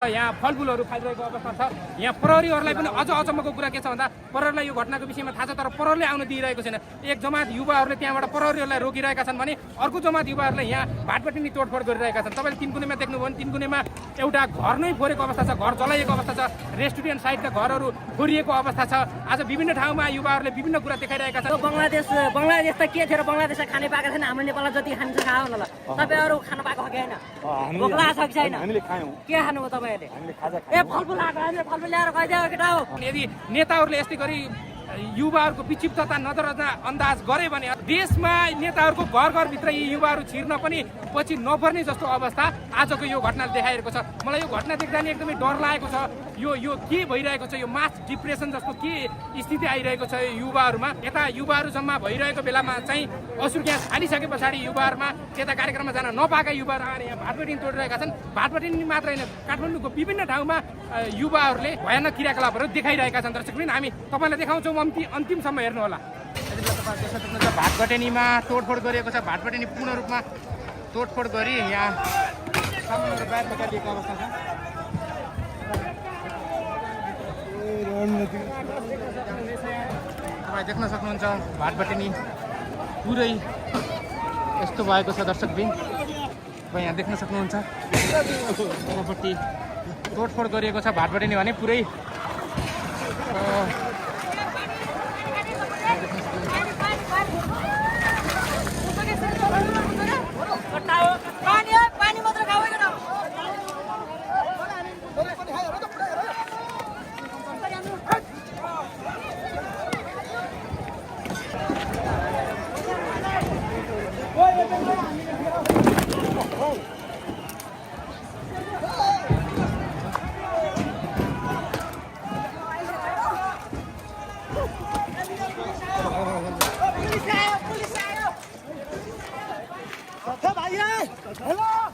यहाँ फलफुलहरू खाइरहेको अवस्था छ। यहाँ प्रहरीहरूलाई पनि अझ अचम्मको कुरा के छ भन्दा प्रहरीलाई यो घटनाको विषयमा थाहा छ तर प्रहरीले आउन दिइरहेको छैन। एक जमात युवाहरूले त्यहाँबाट प्रहरीहरूलाई रोकिरहेका छन् भने अर्को जमात युवाहरूले यहाँ भाटपट्टि तोडफोड गरिरहेका छन्। तपाईँले तिनकुनेमा देख्नुभयो भने तिनकुनेमा एउटा घर नै फोरेको अवस्था छ, घर जलाइएको अवस्था छ, रेस्टुरेन्ट साइडका घरहरू फोरिएको अवस्था छ। आज विभिन्न ठाउँमा युवाहरूले विभिन्न कुरा देखाइरहेका छन्। बङ्गलादेश त के थियो र बङ्गलादेशमा खाने पाएको छैन, हाम्रो नेपालमा जति खान्छ खाओ न ल। तपाईँहरू खानु पाएको हो कि होइन? भोक लागेको छ कि छैन? के खानुभयो तपाईँहरूले? ए फलफुल आएको, हामीले फलफुल ल्याएर खुवाइदियो केटा हो। यदि नेताहरूले यस्तै गरी युवाहरूको विक्षिप्तता नजरअन्दाज गरे भने देशमा नेताहरूको घर घरभित्र यी युवाहरू छिर्न पनि पछि नपर्ने जस्तो अवस्था आजको यो घटनाले देखाएको छ। मलाई यो घटना देख्दा नि एकदमै डर लागेको छ। यो के भइरहेको छ, यो मास डिप्रेसन जस्तो के स्थिति आइरहेको छ युवाहरूमा। यता युवाहरू जम्मा भइरहेको बेलामा चाहिँ असुर ग्यास हालिसके पछाडि युवाहरूमा त्यता कार्यक्रममा जान नपाएका युवाहरू आएर यहाँ भाटपट्टि तोडिरहेका छन्। भाटपट्टि मात्र होइन, काठमाडौँको विभिन्न ठाउँमा युवाहरूले भयानक क्रियाकलापहरू देखाइरहेका छन्। दर्शकवृन्द, हामी तपाईँलाई देखाउँछौँ, अन्तिमसम्म हेर्नु होला। भाटपटेनीमा तोडफोड गरिएको छ। भाटपटेनी पूर्ण रूपमा तोडफोड गरी यहाँ सामानहरू बाहिर निकालिएको अवस्था छ। तपाईँ देख्न सक्नुहुन्छ भाटपटेनी पुरै यस्तो भएको छ। दर्शकवृन्द, तपाईँ यहाँ देख्न सक्नुहुन्छ तलपट्टि तोडफोड गरिएको छ। भाटपटेनी भने पुरै पानी मात्र खाऊ न। भाई हेलो